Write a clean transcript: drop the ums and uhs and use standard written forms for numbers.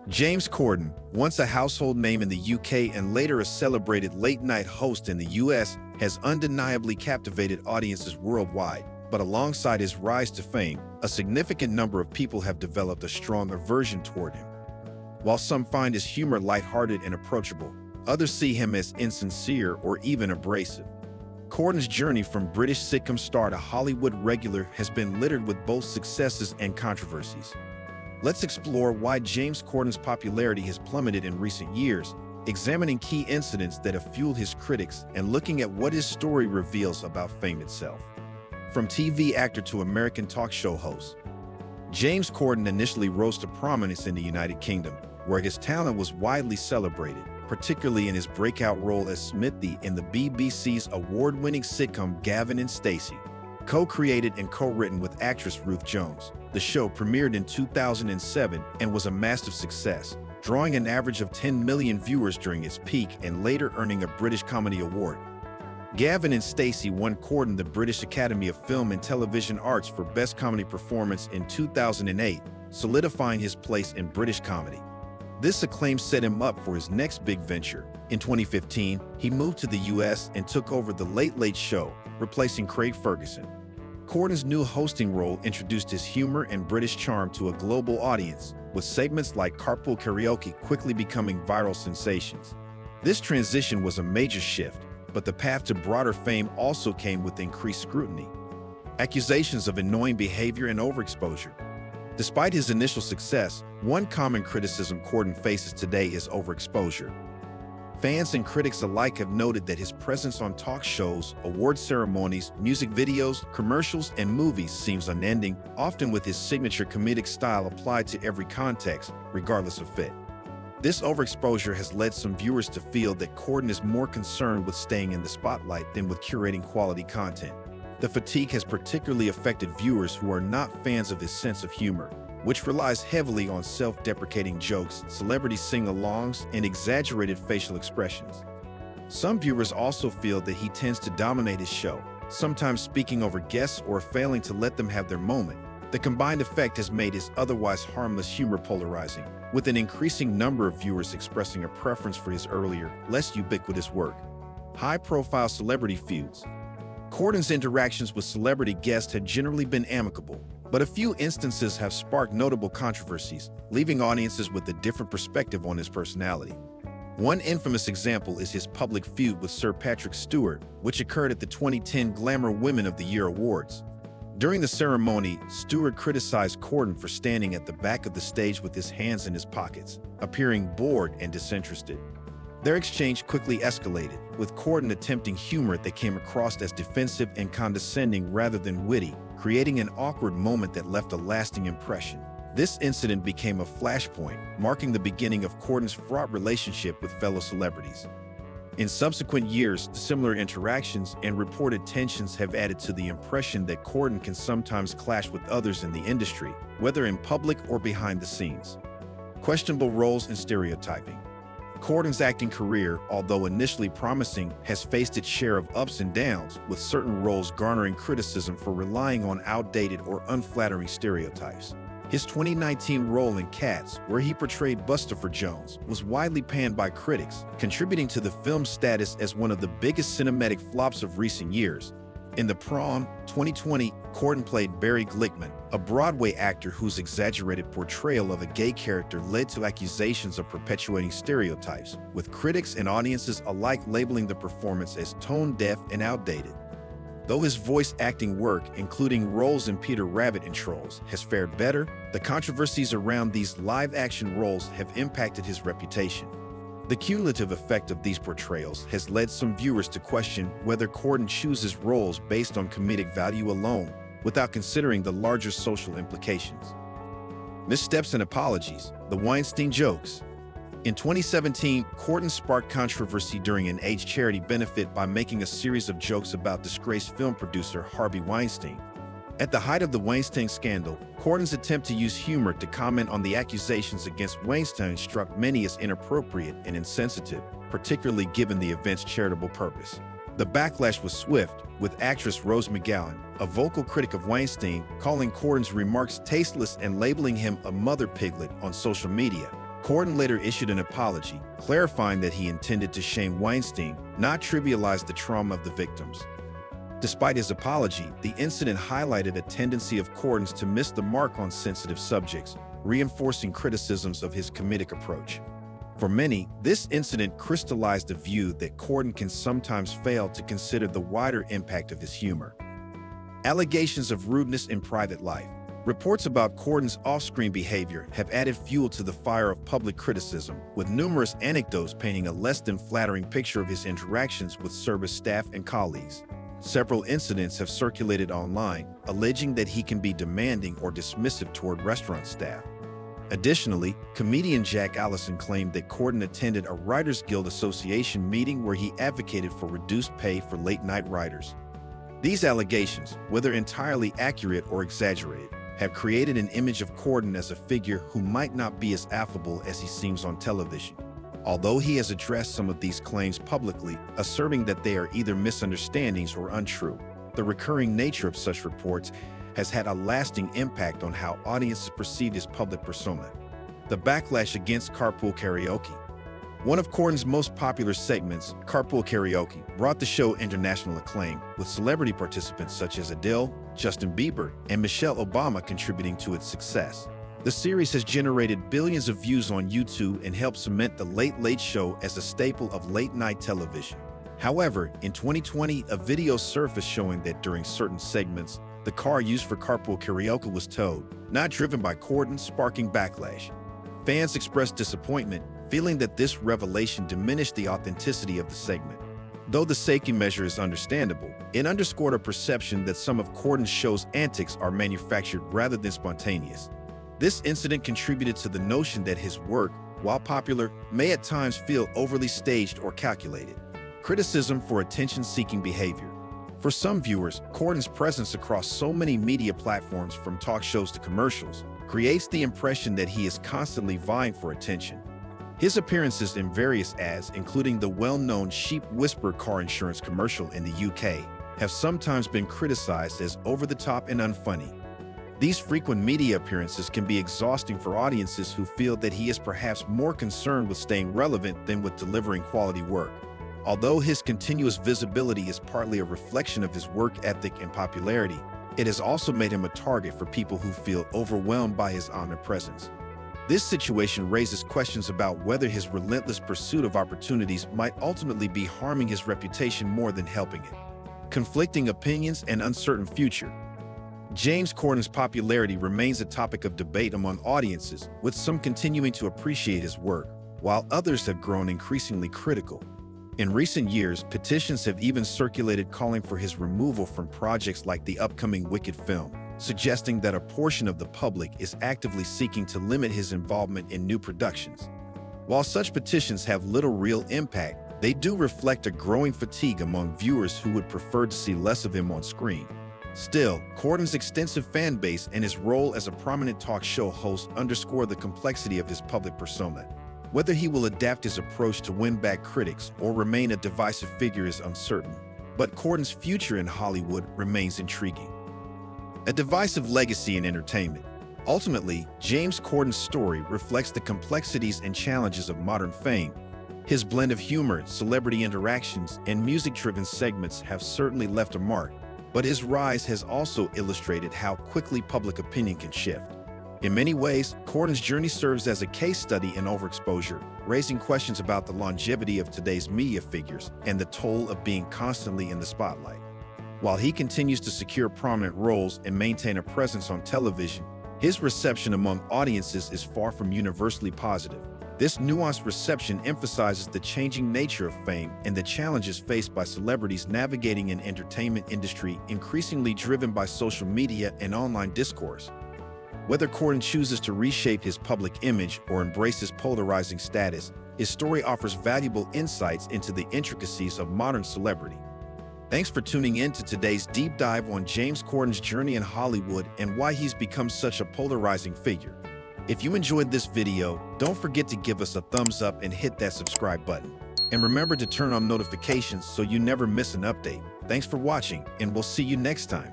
James Corden, once a household name in the UK and later a celebrated late-night host in the US, has undeniably captivated audiences worldwide. But alongside his rise to fame, a significant number of people have developed a strong aversion toward him. While some find his humor lighthearted and approachable, others see him as insincere or even abrasive. Corden's journey from British sitcom star to Hollywood regular has been littered with both successes and controversies. Let's explore why James Corden's popularity has plummeted in recent years, examining key incidents that have fueled his critics and looking at what his story reveals about fame itself. From TV actor to American talk show host, James Corden initially rose to prominence in the United Kingdom, where his talent was widely celebrated, particularly in his breakout role as Smithy in the BBC's award-winning sitcom Gavin and Stacey. Co-created and co-written with actress Ruth Jones, the show premiered in 2007 and was a massive success, drawing an average of 10 million viewers during its peak and later earning a British Comedy Award. Gavin and Stacey won Corden the British Academy of Film and Television Arts for Best Comedy Performance in 2008, solidifying his place in British comedy. This acclaim set him up for his next big venture. In 2015, he moved to the US and took over The Late Late Show, replacing Craig Ferguson. Corden's new hosting role introduced his humor and British charm to a global audience, with segments like Carpool Karaoke quickly becoming viral sensations. This transition was a major shift, but the path to broader fame also came with increased scrutiny. Accusations of annoying behavior and overexposure. Despite his initial success, one common criticism Corden faces today is overexposure. Fans and critics alike have noted that his presence on talk shows, award ceremonies, music videos, commercials, and movies seems unending, often with his signature comedic style applied to every context, regardless of fit. This overexposure has led some viewers to feel that Corden is more concerned with staying in the spotlight than with curating quality content. The fatigue has particularly affected viewers who are not fans of his sense of humor, which relies heavily on self-deprecating jokes, celebrity sing-alongs, and exaggerated facial expressions. Some viewers also feel that he tends to dominate his show, sometimes speaking over guests or failing to let them have their moment. The combined effect has made his otherwise harmless humor polarizing, with an increasing number of viewers expressing a preference for his earlier, less ubiquitous work. High-profile celebrity feuds. Corden's interactions with celebrity guests have generally been amicable, but a few instances have sparked notable controversies, leaving audiences with a different perspective on his personality. One infamous example is his public feud with Sir Patrick Stewart, which occurred at the 2010 Glamour Women of the Year Awards. During the ceremony, Stewart criticized Corden for standing at the back of the stage with his hands in his pockets, appearing bored and disinterested. Their exchange quickly escalated, with Corden attempting humor that came across as defensive and condescending rather than witty, creating an awkward moment that left a lasting impression. This incident became a flashpoint, marking the beginning of Corden's fraught relationship with fellow celebrities. In subsequent years, similar interactions and reported tensions have added to the impression that Corden can sometimes clash with others in the industry, whether in public or behind the scenes. Questionable roles and stereotyping. Corden's acting career, although initially promising, has faced its share of ups and downs, with certain roles garnering criticism for relying on outdated or unflattering stereotypes. His 2019 role in Cats, where he portrayed Bustopher Jones, was widely panned by critics, contributing to the film's status as one of the biggest cinematic flops of recent years. In The Prom, 2020, Corden played Barry Glickman, a Broadway actor whose exaggerated portrayal of a gay character led to accusations of perpetuating stereotypes, with critics and audiences alike labeling the performance as tone-deaf and outdated. Though his voice acting work, including roles in Peter Rabbit and Trolls, has fared better, the controversies around these live-action roles have impacted his reputation. The cumulative effect of these portrayals has led some viewers to question whether Corden chooses roles based on comedic value alone, without considering the larger social implications. Missteps and apologies, the Weinstein jokes. In 2017, Corden sparked controversy during an AIDS charity benefit by making a series of jokes about disgraced film producer Harvey Weinstein. At the height of the Weinstein scandal, Corden's attempt to use humor to comment on the accusations against Weinstein struck many as inappropriate and insensitive, particularly given the event's charitable purpose. The backlash was swift, with actress Rose McGowan, a vocal critic of Weinstein, calling Corden's remarks tasteless and labeling him a mother piglet on social media. Corden later issued an apology, clarifying that he intended to shame Weinstein, not trivialize the trauma of the victims. Despite his apology, the incident highlighted a tendency of Corden's to miss the mark on sensitive subjects, reinforcing criticisms of his comedic approach. For many, this incident crystallized the view that Corden can sometimes fail to consider the wider impact of his humor. Allegations of rudeness in private life. Reports about Corden's off-screen behavior have added fuel to the fire of public criticism, with numerous anecdotes painting a less than flattering picture of his interactions with service staff and colleagues. Several incidents have circulated online, alleging that he can be demanding or dismissive toward restaurant staff. Additionally, comedian Jack Allison claimed that Corden attended a Writers Guild Association meeting where he advocated for reduced pay for late-night writers. These allegations, whether entirely accurate or exaggerated, have created an image of Corden as a figure who might not be as affable as he seems on television. Although he has addressed some of these claims publicly, asserting that they are either misunderstandings or untrue, the recurring nature of such reports has had a lasting impact on how audiences perceive his public persona. The backlash against Carpool Karaoke. One of Corden's most popular segments, Carpool Karaoke, brought the show international acclaim, with celebrity participants such as Adele, Justin Bieber, and Michelle Obama contributing to its success. The series has generated billions of views on YouTube and helped cement The Late Late Show as a staple of late-night television. However, in 2020, a video surfaced showing that during certain segments, the car used for Carpool Karaoke was towed, not driven by Corden, sparking backlash. Fans expressed disappointment, feeling that this revelation diminished the authenticity of the segment. Though the safety measure is understandable, it underscored a perception that some of Corden's show's antics are manufactured rather than spontaneous. This incident contributed to the notion that his work, while popular, may at times feel overly staged or calculated. Criticism for attention-seeking behavior. For some viewers, Corden's presence across so many media platforms, from talk shows to commercials, creates the impression that he is constantly vying for attention. His appearances in various ads, including the well-known Sheep Whisperer car insurance commercial in the UK, have sometimes been criticized as over-the-top and unfunny. These frequent media appearances can be exhausting for audiences who feel that he is perhaps more concerned with staying relevant than with delivering quality work. Although his continuous visibility is partly a reflection of his work ethic and popularity, it has also made him a target for people who feel overwhelmed by his omnipresence. This situation raises questions about whether his relentless pursuit of opportunities might ultimately be harming his reputation more than helping it. Conflicting opinions and uncertain future. James Corden's popularity remains a topic of debate among audiences, with some continuing to appreciate his work, while others have grown increasingly critical. In recent years, petitions have even circulated calling for his removal from projects like the upcoming Wicked film, suggesting that a portion of the public is actively seeking to limit his involvement in new productions. While such petitions have little real impact, they do reflect a growing fatigue among viewers who would prefer to see less of him on screen. Still, Corden's extensive fan base and his role as a prominent talk show host underscore the complexity of his public persona. Whether he will adapt his approach to win back critics or remain a divisive figure is uncertain, but Corden's future in Hollywood remains intriguing. A divisive legacy in entertainment. Ultimately, James Corden's story reflects the complexities and challenges of modern fame. His blend of humor, celebrity interactions, and music-driven segments have certainly left a mark, but his rise has also illustrated how quickly public opinion can shift. In many ways, Corden's journey serves as a case study in overexposure, raising questions about the longevity of today's media figures and the toll of being constantly in the spotlight. While he continues to secure prominent roles and maintain a presence on television, his reception among audiences is far from universally positive. This nuanced reception emphasizes the changing nature of fame and the challenges faced by celebrities navigating an entertainment industry increasingly driven by social media and online discourse. Whether Corden chooses to reshape his public image or embrace his polarizing status, his story offers valuable insights into the intricacies of modern celebrity. Thanks for tuning in to today's deep dive on James Corden's journey in Hollywood and why he's become such a polarizing figure. If you enjoyed this video, don't forget to give us a thumbs up and hit that subscribe button. And remember to turn on notifications so you never miss an update. Thanks for watching, and we'll see you next time.